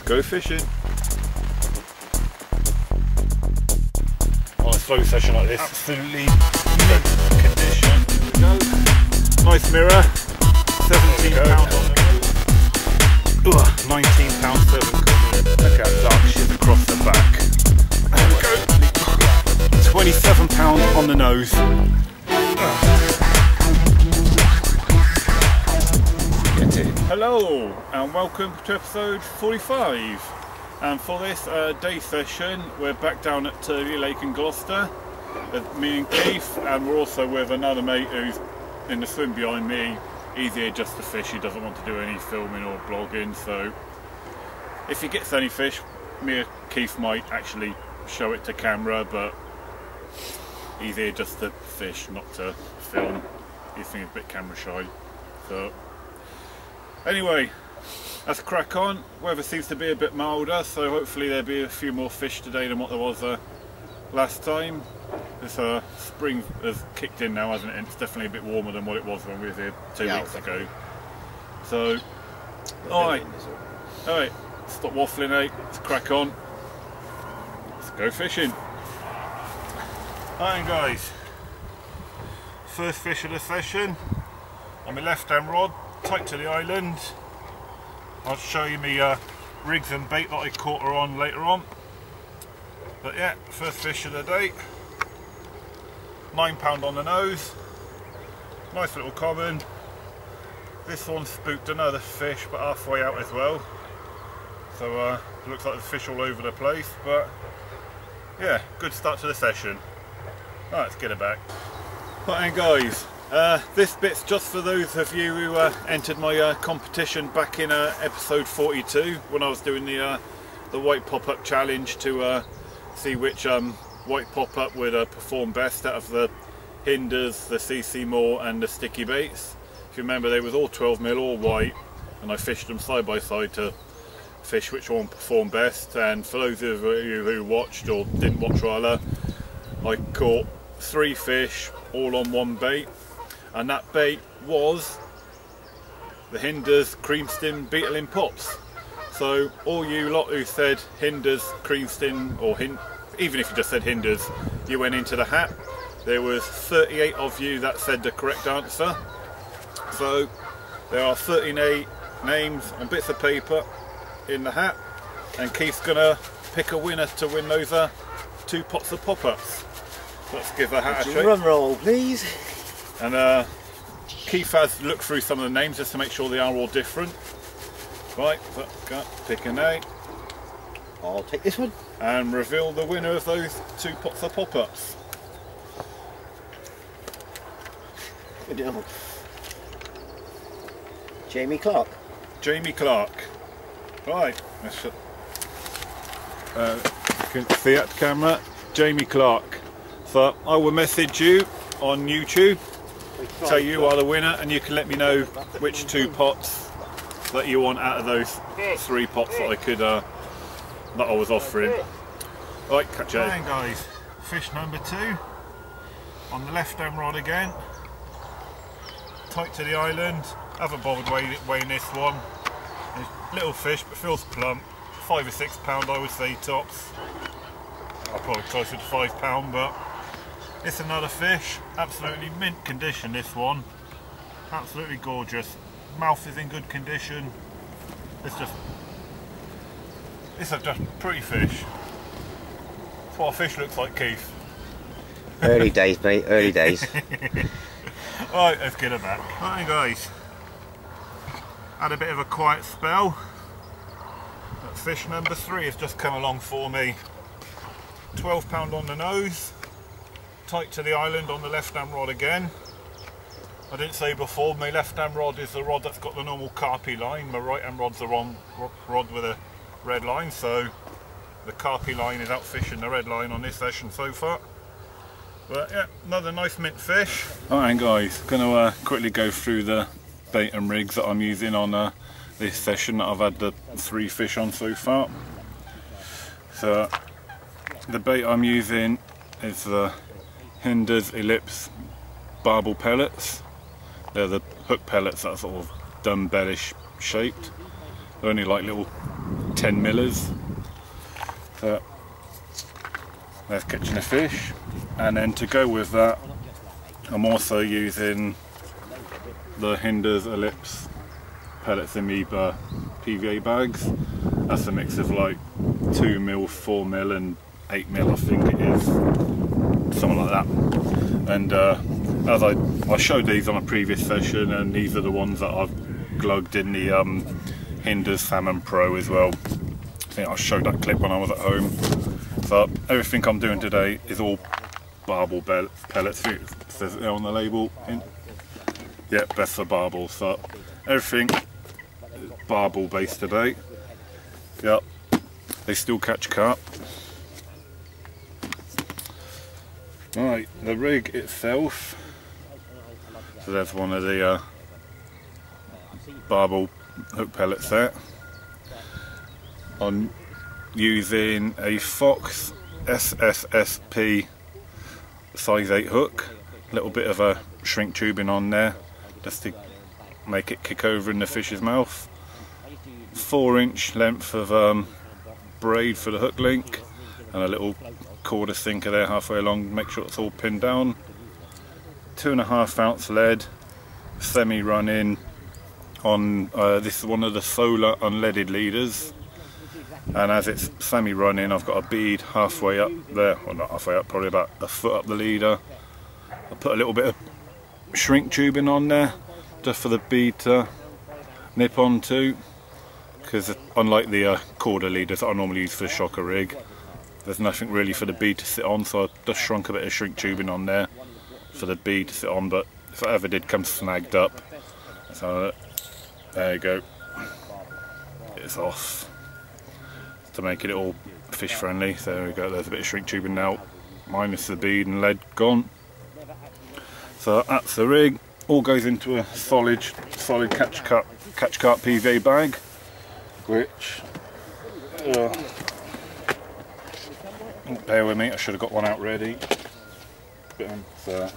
go fishing. On a slow session like this, absolutely mint condition. There we go. Nice mirror, £17 on the nose. £19 serving. Look how dark she is across the back. There we go. £27 on the nose. Hello and welcome to episode 45, and for this day session we're back down at Tirley Lake in Gloucester with me and Keith, and we're also with another mate who's in the swim behind me. He's here just to fish, he doesn't want to do any filming or blogging, so if he gets any fish, me and Keith might actually show it to camera, but he's here just to fish, not to film. He's a bit camera shy, so anyway, let's crack on. Weather seems to be a bit milder, so hopefully there'll be a few more fish today than what there was last time. This spring has kicked in now, hasn't it? And it's definitely a bit warmer than what it was when we were here 2 weeks ago. So, alright, stop waffling, eh? Let's crack on. Let's go fishing. Alright guys, first fish of the session on my left hand rod, tight to the island. I'll show you my rigs and bait that I caught her on later on. But yeah, first fish of the day. £9 on the nose. Nice little common. This one spooked another fish, but halfway out as well. So it looks like there's fish all over the place. But yeah, good start to the session. Right, let's get it back. Right then guys. This bit's just for those of you who entered my competition back in episode 42 when I was doing the white pop-up challenge to see which white pop-up would perform best out of the hinders, the CC Moore and the sticky baits. If you remember, they was all 12mm, all white, and I fished them side by side to fish which one performed best. And for those of you who watched or didn't watch rather, I caught 3 fish all on one bait. And that bait was the Hinders Cream Stim Beetle in Pops. So all you lot who said Hinders Cream Stim, or even if you just said Hinders, you went into the hat. There was 38 of you that said the correct answer. So there are 38 names on bits of paper in the hat, and Keith's gonna pick a winner to win those 2 pots of pop-ups. Let's give the hat a shake. Drum roll, please. And Keith has looked through some of the names just to make sure they are all different. Right, so pick a name. I'll take this one. And reveal the winner of those 2 pots of pop-ups. Jamie Clark. Jamie Clark. Right, let's, you can see at the camera, Jamie Clark. So I will message you on YouTube, so you are the winner, and you can let me know which 2 pots that you want out of those 3 pots that I could that I was offering. Right, catch you. Right guys, fish number 2 on the left hand rod again, tight to the island. Haven't bothered weighing this one. Little fish, but feels plump. £5 or £6 I would say tops. I'll probably closer to £5, but it's another fish, absolutely mint condition this one, absolutely gorgeous. Mouth is in good condition. It's a just pretty fish. That's what a fish looks like, Keith. Early days, mate, early days. Right, let's get her back. Right guys, had a bit of a quiet spell. But fish number 3 has just come along for me. £12 on the nose. Tight to the island on the left hand rod again. I didn't say before, my left hand rod is the rod that's got the normal carpy line. My right hand rod's the wrong rod with a red line, so the carpy line is out fishing the red line on this session so far. But yeah, another nice mint fish. Alright guys, gonna quickly go through the bait and rigs that I'm using on this session that I've had the 3 fish on so far. So the bait I'm using is the Hinders Ellipse Barbel pellets. They're the hook pellets that are sort of dumbbellish shaped. They're only like little 10 millers. So there's catching a fish, and then to go with that I'm also using the Hinders Ellipse Pellets Amoeba PVA bags. That's a mix of like 2mm, 4mm and 8mm, I think it is, something like that. And as I showed these on a previous session, and these are the ones that I've glugged in the Hinders Salmon Pro as well. I think I showed that clip when I was at home. So everything I'm doing today is all Barbel pellets. It says it on the label. Yeah, best for Barbel. So everything is Barbel based today. Yep, they still catch carp. Right, the rig itself. So there's one of the Barbel hook pellets there. I'm using a Fox SSSP size 8 hook. A little bit of a shrink tubing on there just to make it kick over in the fish's mouth. 4-inch length of braid for the hook link, and a little quarter sinker there halfway along, make sure it's all pinned down. 2.5 ounce lead, semi-running on this is one of the solar unleaded leaders, and as it's semi-running I've got a bead halfway up there, well not halfway up, probably about a foot up the leader. I put a little bit of shrink tubing on there just for the bead to nip onto, because unlike the quarter leaders that I normally use for the shocker rig, there's nothing really for the bead to sit on, so I just shrunk a bit of shrink tubing on there for the bead to sit on, but if it ever did come snagged up, so there you go, it's off to make it all fish friendly. So there we go, there's a bit of shrink tubing now, minus the bead and lead gone. So that's the rig, all goes into a solid catch carp PVA bag, which bear with me, I should have got one out ready. So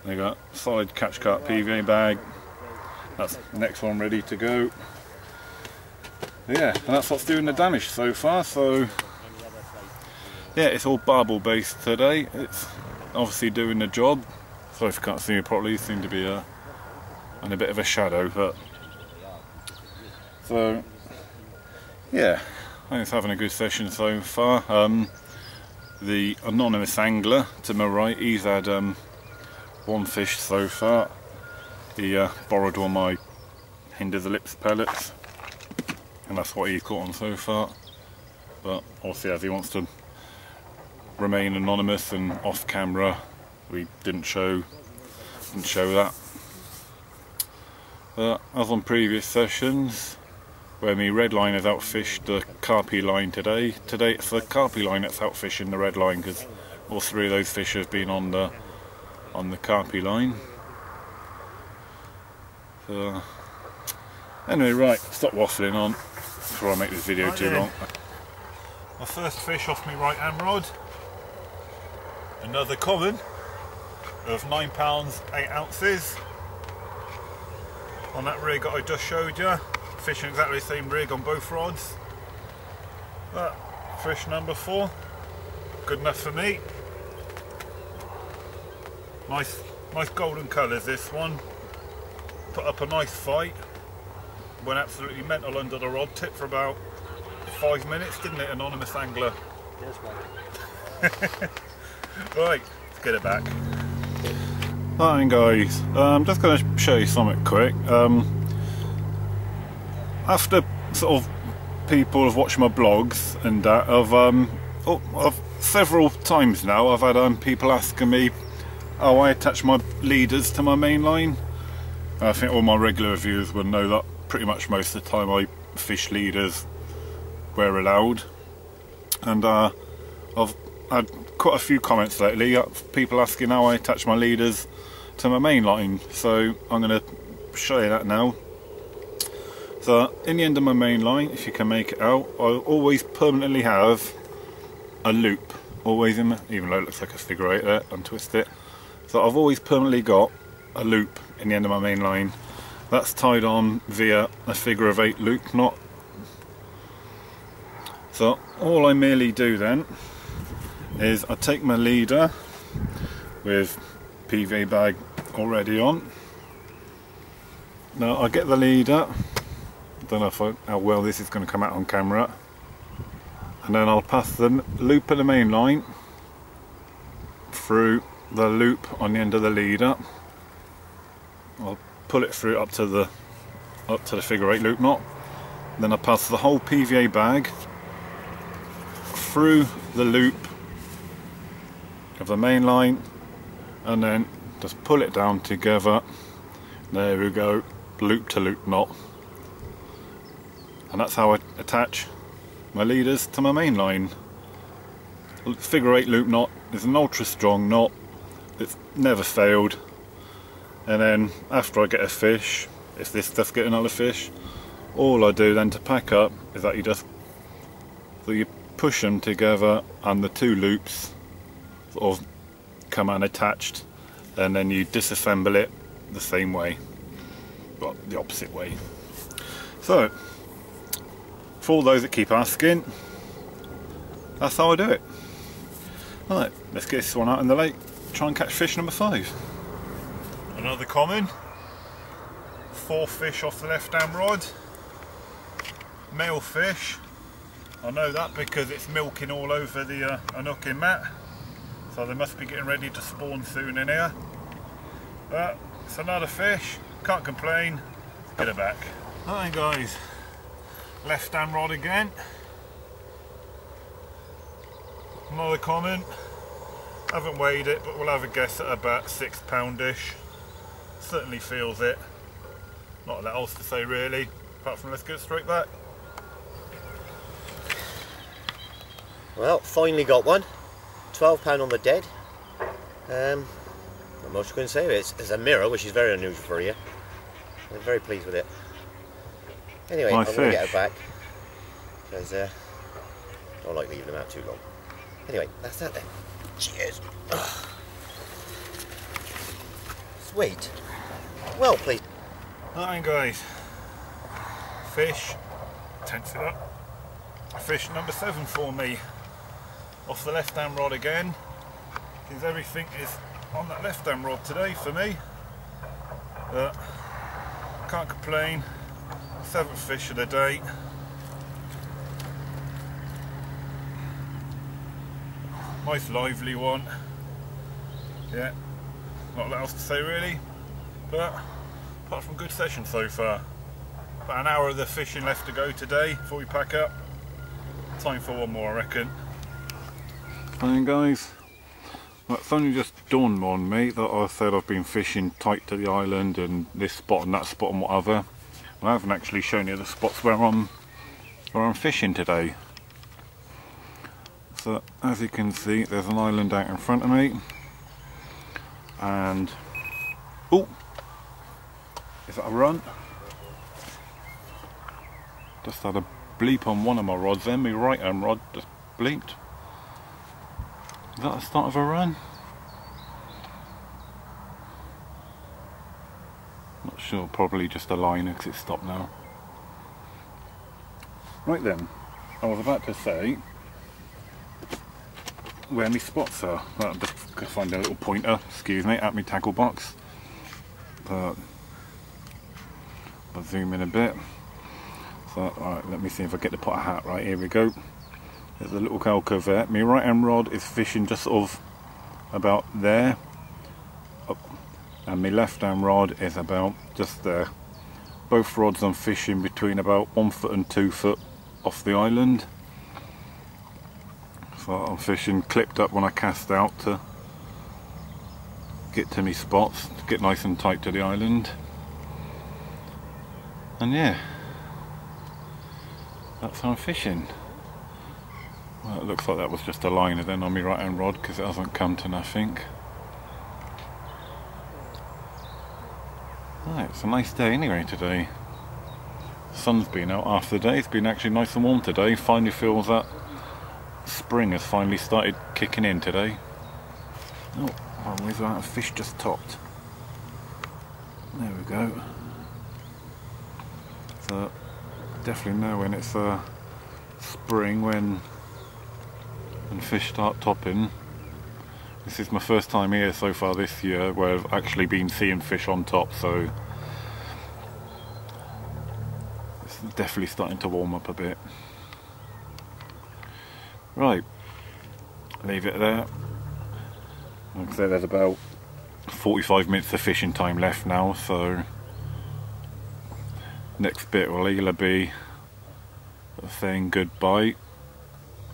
there you go, solid catch carp PVA bag. That's the next one ready to go. Yeah, and that's what's doing the damage so far. So yeah, it's all Barbel based today. It's obviously doing the job. Sorry if you can't see me properly, you seem to be in a bit of a shadow, but so yeah, I think it's having a good session so far. The anonymous angler to my right, he's had one fish so far. He borrowed all my Hinders Ellipse pellets, and that's what he caught on so far. But obviously, as he wants to remain anonymous and off camera, we didn't show that. But as on previous sessions, where my red line has outfished the carpy line today it's the carpy line that's outfishing the red line, because all three of those fish have been on the carpy line. So anyway, right, stop waffling on before I make this video too long. My first fish off my right hand rod, another common of 9 pounds 8 ounces on that rig that I just showed you. Fishing exactly the same rig on both rods. But fish number 4, good enough for me. Nice golden colours this one. Put up a nice fight. Went absolutely mental under the rod tip for about 5 minutes, didn't it, anonymous angler? Yes, right, let's get it back. Alright guys, I'm just going to show you something quick. After sort of people have watched my blogs and that, I've several times now I've had people asking me, oh, I attach my leaders to my main line. I think all my regular viewers will know that pretty much most of the time I fish leaders where allowed, and I've had quite a few comments lately, people asking how I attach my leaders to my main line, so I'm going to show you that now. So in the end of my main line, if you can make it out, I always permanently have a loop, always in, even though it looks like a figure 8 there, untwist it. So I've always permanently got a loop in the end of my main line. That's tied on via a figure of 8 loop knot. So all I merely do then is I take my leader with PVA bag already on. Now I get the leader, I don't know how well this is going to come out on camera, and then I'll pass the loop of the main line through the loop on the end of the leader. I'll pull it through up to the figure 8 loop knot. Then I pass the whole PVA bag through the loop of the main line, and then just pull it down together. There we go, loop to loop knot. And that's how I attach my leaders to my main line. Figure 8 loop knot is an ultra strong knot. It's never failed. And then after I get a fish, if this does get another fish, all I do then to pack up is that you push them together and the two loops sort of come unattached, and then you disassemble it the same way, well, the opposite way. So for all those that keep asking, that's how I do it. Right, let's get this one out in the lake, try and catch fish number 5. Another common, 4 fish off the left hand rod, male fish. I know that because it's milking all over the unhooking mat, so they must be getting ready to spawn soon in here. But it's another fish, can't complain, let's get it back. Alright guys, left hand rod again, another common. Haven't weighed it, but we'll have a guess at about 6 poundish. Certainly feels it. Not a lot else to say really, apart from let's get straight back. Well, finally got one. £12 on the dead. Not much I can say. It's a mirror, which is very unusual for you. I'm very pleased with it. Anyway, I'm going to get it back because I don't like leaving them out too long. Anyway, that's that then. Cheers. Ugh. Sweet. Well, please. Alright guys, fish, tense it up, fish number 7 for me, off the left hand rod again, because everything is on that left hand rod today for me, but can't complain. 7th fish of the day. Nice lively one. Yeah, not a lot else to say really, but apart from good session so far. About an hour of the fishing left to go today before we pack up. Time for one more I reckon. Hi guys, well, it's only just dawned on me that I said I've been fishing tight to the island and this spot and that spot and whatever. I haven't actually shown you the spots where I'm fishing today. So as you can see, there's an island out in front of me, and oh, is that a run? Just had a bleep on one of my rods then, my right hand rod just bleeped. Is that the start of a run? Not sure, probably just a line because it's stopped now. Right then, I was about to say where my spots are. Well, I'm just going to find a little pointer, excuse me, at my tackle box. But I'll zoom in a bit. So, alright, let me see if I get to put a hat right. Here we go. There's a little calco there. My right hand rod is fishing just sort of about there. And my left hand rod is about just there. Both rods I'm fishing between about 1 foot and 2 foot off the island. So I'm fishing clipped up when I cast out to get to me spots, to get nice and tight to the island. And yeah, that's how I'm fishing. Well, it looks like that was just a liner then on my right hand rod because it hasn't come to nothing. Right, it's a nice day anyway today. The sun's been out half the day, it's been actually nice and warm today. Finally feels that spring has finally started kicking in today. Oh, where's that fish just topped? There we go. So definitely know when it's spring when fish start topping. This is my first time here so far this year where I've actually been seeing fish on top, so it's definitely starting to warm up a bit. Right, leave it there. Like I said, there's about 45 minutes of fishing time left now, so next bit will either be saying goodbye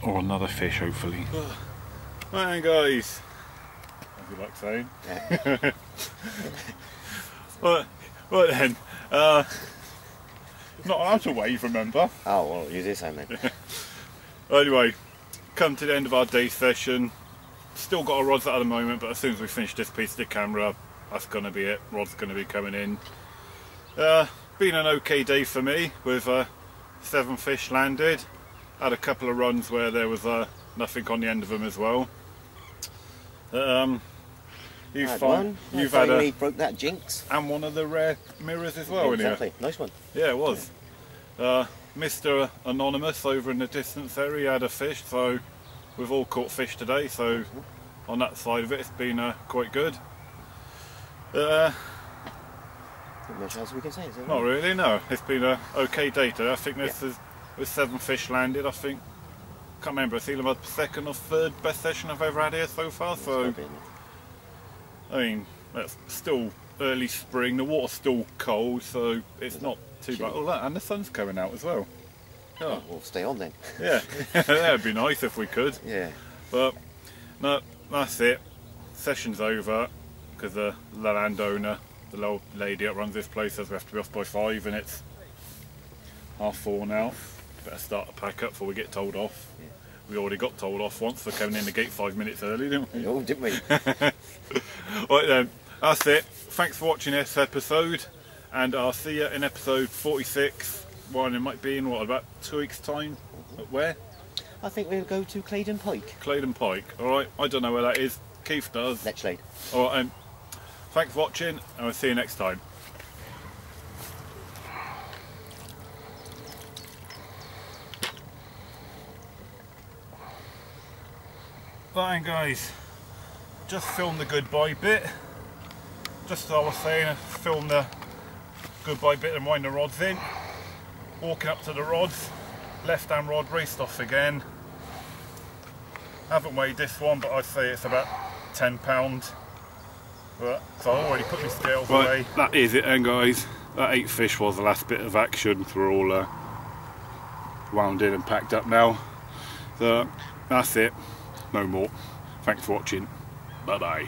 or another fish, hopefully. Right guys, as you like saying. Yeah. Right then, not allowed to wave, remember? Oh well, use this hand then. Anyway, come to the end of our day session. Still got our rods out at the moment, but as soon as we finish this piece of the camera, that's going to be it. Rods going to be coming in. Been an okay day for me with 7 fish landed. Had a couple of runs where there was nothing on the end of them as well. You've had broke that jinx, and one of the rare mirrors as well. Exactly. In here. Nice one. Yeah, it was. Mr. Anonymous over in the distance there, he had a fish, so we've all caught fish today, so on that side of it, it's been quite good. Not much else we can say, is there? Not really, no. It's been an okay day today. I think this is with 7 fish landed. I think, can't remember, it's either my second or third best session I've ever had here so far. So, I mean, it's still early spring. The water's still cold, so it's not too bad. Oh, and the sun's coming out as well. Oh, we'll stay on then. Yeah, that'd be nice if we could. Yeah. But no, that's it. Session's over because the landowner, the little lady that runs this place, says we have to be off by 5, and it's 4:30 now. Better start to pack up before we get told off. Yeah. We already got told off once for coming in the gate 5 minutes early, didn't we? Oh, didn't we? Right then, that's it. Thanks for watching this episode, and I'll see you in episode 46. Well, it might be in, what, about 2 weeks' time? Where? I think we'll go to Claydon Pike. Claydon Pike, alright. I don't know where that is. Keith does. Letchlade. Alright, thanks for watching, and we'll see you next time. Right then guys, just filmed the goodbye bit. Just as I was saying, I filmed the goodbye bit and wind the rods in. Walking up to the rods, left hand rod raced off again. Haven't weighed this one, but I'd say it's about 10 pounds. But so I already put my scales away. That is it then guys. That 8 fish was the last bit of action. We're all wound in and packed up now. So that's it. No more. Thanks for watching. Bye bye.